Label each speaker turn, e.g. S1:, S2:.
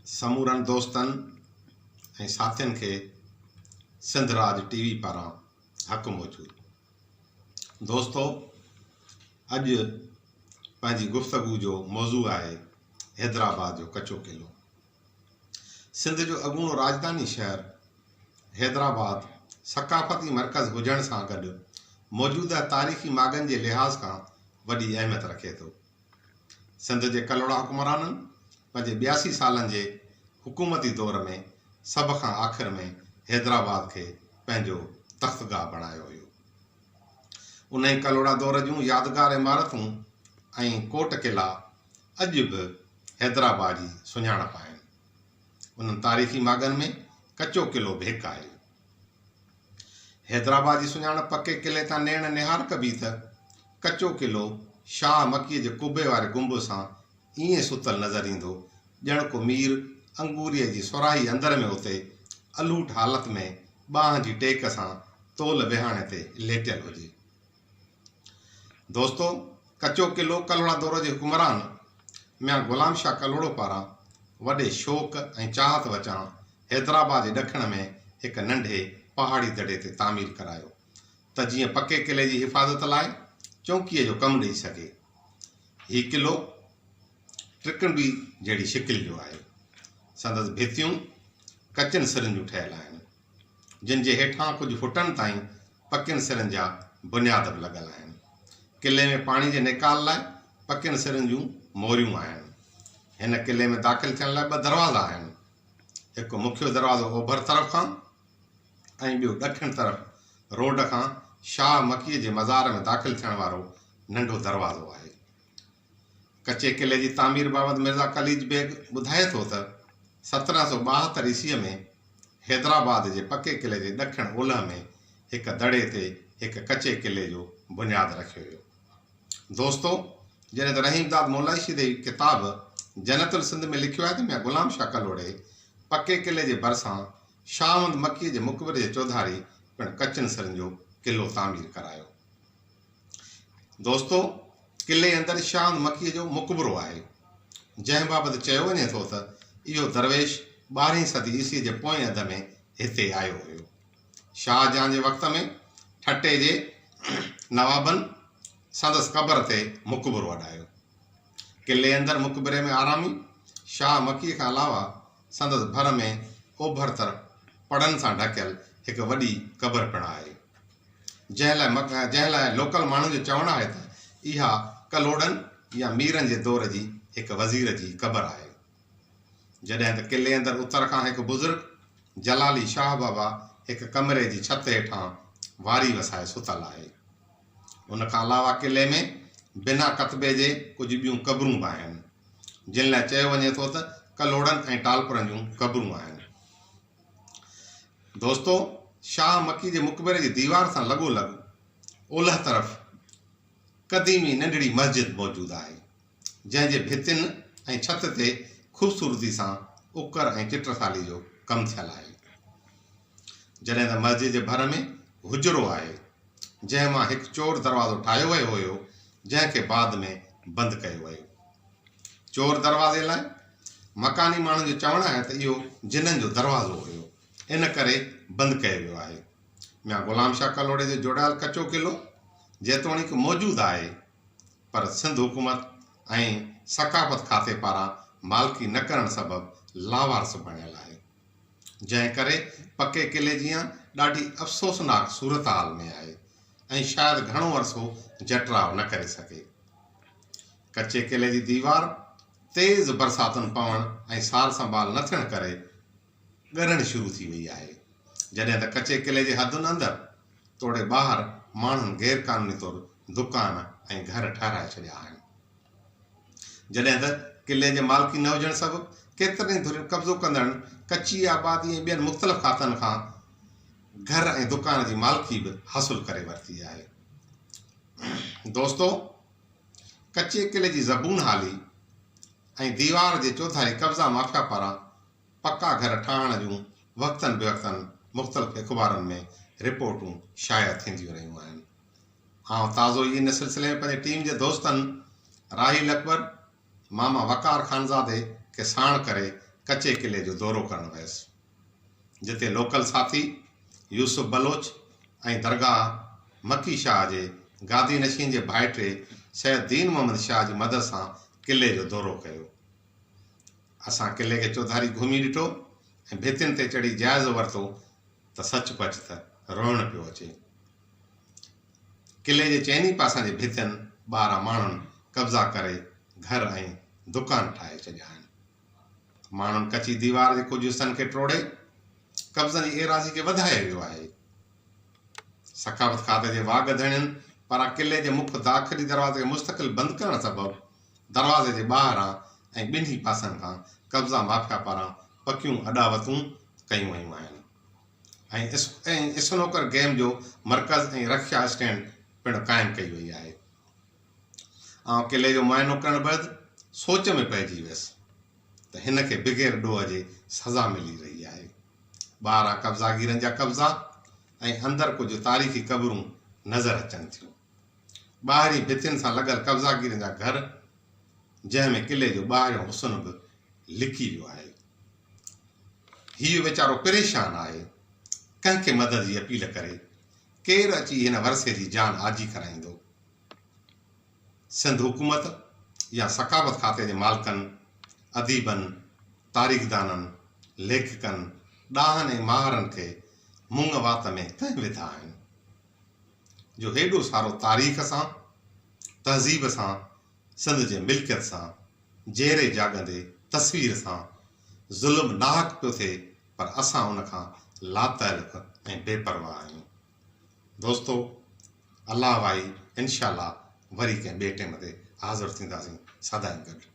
S1: समूरनि दोस्तनि ऐं साथियुनि खे सिंध राज टीवी पारां हक़ मौजूदु। दोस्तो, अॼु पंहिंजी गुफ़्तगू जो मौज़ू आहे हैदराबाद जो कचो क़िलो। सिंध जो अॻूणो राजधानी शहर हैदराबाद सक़ाफ़ती मर्कज़ हुजण सां गॾु मौजूदा तारीख़ी मागनि जे लिहाज़ खां वॾी अहमियत रखे थो। सिंध जे कलोड़ा हुक्मराननि पंहिंजे 82 सालनि जे हुकूमती दौर में सभ खां आख़िर में हैदराबाद खे पंहिंजो तख़्तगाह बणायो हुयो। उन ई कलोड़ा दौर जूं यादगार इमारतूं ऐं कोट क़िला अॼु बि हैदराबाद जी सुञाणप आहिनि। उन्हनि तारीख़ी मागनि में कचो क़िलो बि हिकु आहे। हैदराबाद जी सुञाणप पके क़िले तां नेण निहार कबी त कचो क़िलो शाह मकीअ जे कुबे वारे गुंब सां ईअं सुतल नज़र ईंदो ॼण को मीर अंगूरीअ जी सुराही अंदर में उते अलूट हालत में बांह जी टेक सां तोल विहाणे ते लेटियल हुजे। दोस्तो, कचो क़िलो कलोड़ा दौर जे हुक्मरान मियां ग़ुलाम शाह कलोड़ो पारां वॾे शौक़ ऐं चाहत वचां हैदराबाद जे ॾखण में हिकु नंढे पहाड़ी दड़े ते तामीर करायो त जीअं पके क़िले जी हिफ़ाज़त लाइ चौकीअ जो कमु ॾेई सघे। हीउ क़िलो ट्रिकंडी जहिड़ी शिकिल जो आहे। संदसि भितियूं कचनि सिरनि जूं ठहियल आहिनि, जिन जे हेठां कुझु फुटनि ताईं पकियुनि सिरनि जा बुनियाद बि लॻल आहिनि। क़िले में पाणी जे निकाल लाइ पकियुनि सिरनि जूं मोरियूं आहिनि। हिन क़िले में दाख़िल थियण लाइ 2 दरवाज़ा आहिनि, हिकु मुख्य दरवाज़ो ओभर तरफ़ खां ऐं ॿियो ॾखिण तरफ़ रोड खां शाह मकीअ जे मज़ार में दाख़िल थियण वारो नंढो दरवाज़ो आहे। कचे क़िले जी तामीर बाबति मिर्ज़ा कलीज बेग ॿुधाए थो त 1772 ईस्वीअ में हैदराबाद जे पके क़िले जे ॾखिण ओलह में हिकु दड़े ते हिकु कचे क़िले जो बुनियादु रखियो हुयो। दोस्तो, जॾहिं त रहीमदाद मोलाइशी जी किताब जन्नतुल सिंध में लिखियो आहे त मियां ग़ुलाम शाह कलोड़े पके क़िले जे भरिसां शाहमंद मकीअ जे मुक़बरे जे चौधारी पिणु कचनि सिरनि जो क़िलो तामीर करायो। दोस्तो, क़िले अंदरि शाहमंद मकीअ जो मुक़बरो आहे, जंहिं बाबति चयो वञे थो त इहो दरवेश 12वीं सदी ईस्वी जे पोएं अध में हिते आयो हुयो। शाहजहां जे वक़्त में ठटे जे नवाबनि संदसि क़बर ते मुक़बरो अॾायो। क़िले अंदरि मुक़बरे में आरामी शाह मकीअ खां अलावा संदसि भर में ओभर तरफ़ पड़नि सां ढकियल हिकु वॾी क़बर पिणु आहे, जंहिं लाइ लोकल माण्हुनि जो चवणु आहे त इहा कलोड़नि या मीरनि जे दौर जी हिकु वज़ीर जी क़बर आहे। जॾहिं त क़िले अंदरि उतर खां हिकु बुज़ुर्ग जलाली शाह बाबा हिकु कमरे जी छत हेठां वारी वसाए सुतल आहे। उन खां अलावा क़िले में बिना कतबे जे कुझु ॿियूं क़बरूं बि आहिनि, जिन लाइ चयो वञे थो त कलोड़नि ऐं टालपुरनि जूं क़बरूं आहिनि। दोस्तो, शाह मकी जे मुक़बरे जी दीवार सां लॻोलॻ ओलह तरफ़ क़दीमी नंढड़ी मस्जिद मौजूदु आहे, जंहिं जे भितियुनि ऐं छत ते ख़ूबसूरती सां उकर ऐं चित्रसाली जो कमु थियल आहे। जॾहिं त मस्जिद जे भर में हुजरो आहे, जंहिं मां हिकु चोर दरवाज़ो ठाहियो वियो हुयो, जंहिंखे बाद में बंदि कयो वियो। चोर दरवाज़े लाइ मकानी माण्हुनि जो चवणु आहे त इहो जिननि जो दरवाज़ो हुयो, इन करे बंदि कयो वियो आहे। मियां ग़ुलाम शाह कलोड़े जो जोड़ियल कचो क़िलो जेतोणीकि मौजूदु आहे, पर सिंध हुकूमत ऐं सक़ाफ़त खाते पारां मालिकी न करण सबबि लावारस बणियल आहे, जंहिं करे पके क़िले जी ॾाढी अफ़सोसनाक सूरत हाल में आहे ऐं शायदि घणो अरसो जटराव न करे सघे। कचे क़िले जी दीवार तेज़ बरसातुनि पवण ऐं सार संभाल न थियण करे ॻरणु शुरू थी वई आहे, जॾहिं त कचे क़िले जे हदुनि अंदरि तोड़े ॿाहिरि माण्हुनि गैर क़ानूनी तौरु दुकान ऐं घर ठाहिराए छॾिया आहिनि। जॾहिं त क़िले जे मालिकी न हुजण सबबि केतिरनि धुरियुनि कब्ज़ो कंदड़ कची आबादी ऐं ॿियनि मुख़्तलिफ़ खातनि खां घर ऐं दुकान जी मालिकी बि हासिलु करे वरिती आहे। दोस्तो, कचे क़िले जी ज़बून हाली ऐं दीवार जे चौधारी कब्ज़ा माफ़िया पारां पका घर ठाहिण जूं वक़्तनि बेवक़्तनि मुख़्तलिफ़ अख़बारनि में रिपोर्टूं शाया थींदियूं रहियूं आहिनि। आउं ताज़ो ई इन सिलसिले में पंहिंजी टीम जे दोस्तनि राहिल अकबर, मामा वकार ख़ानज़ादे खे साण करे कचे किले जो दौरो करणु वियुसि, जिते लोकल साथी यूसुफ बलोच ऐं दरगाह मकी शाह जे गादी नशीन जे भाइटे सैयदीन मोहम्मद शाह जी मदद सां किले जो दौरो कयो। असां किले खे चौधारी घुमी ॾिठो ऐं भितियुनि ते चढ़ी जाइज़ो वरितो त सचपच त रोअण पियो अचे। किले जे चइनी पासनि जे भितियुनि 12 माण्हुनि कब्ज़ा करे घर ऐं दुकान ठाहे छॾिया आहिनि। माण्हुनि कची दीवार जे कुझु हिसनि खे टोड़े कब्ज़नि जी एराज़ी खे वधाए वियो आहे। सखावत खाते जे वाघ धणियुनि पारां किले जे मुख्य दाख़िली दरवाज़े खे मुस्तक़िल बंदि करण सबबि दरवाज़े जे ॿाहिरां ऐं ॿिन्ही पासनि खां कब्ज़ा माफ़िया पारां पकियूं अॾावतूं कयूं वयूं आहिनि ऐं स्नूकर गेम जो मर्कज़ ऐं रक्षा स्टैंड पिणु क़ाइमु कई वई आहे। किले जो मुआइनो करण बैदि सोच में पइजी वियुसि त हिन खे बिग़ैर ॾोह जे सज़ा मिली रही आहे। ॿाहिरां कब्ज़ागीरनि जा कब्ज़ा ऐं अंदरि कुझु तारीख़ी क़बरूं नज़र अचनि थियूं। ॿाहिरीं भितियुनि सां लॻल कब्ज़ागीरनि जा घर, जंहिंमें किले जो ॿाहिरियों हुस्न बि लिकी वियो आहे। हीउ वीचारो परेशान आहे, कंहिंखे मदद जी अपील करे केरु अची हिन वरसे जी जान आजी कराईंदो। सिंध हुकूमत या सखावत खाते जे मालिकनि, अदीबनि, तारीख़दाननि, लेखकनि, ॾाहनि ऐं माहिरनि खे मुंग वात में कंहिं विधा आहिनि जो हेॾो सारो तारीख़ सां, तहज़ीब सां, सिंध जे मिल्कियत सां, जेरे जाॻंदे तस्वीर सां ज़ुल्म नाहक पियो थिए, पर असां उन खां लातइल्फ़ ऐं बेपरवाह आहियूं। दोस्तो, अल्लाह वाही इंशाअल्लाह वरी कंहिं ॿिए टेम ते हाज़िर थींदासीं, सदाईं गॾु।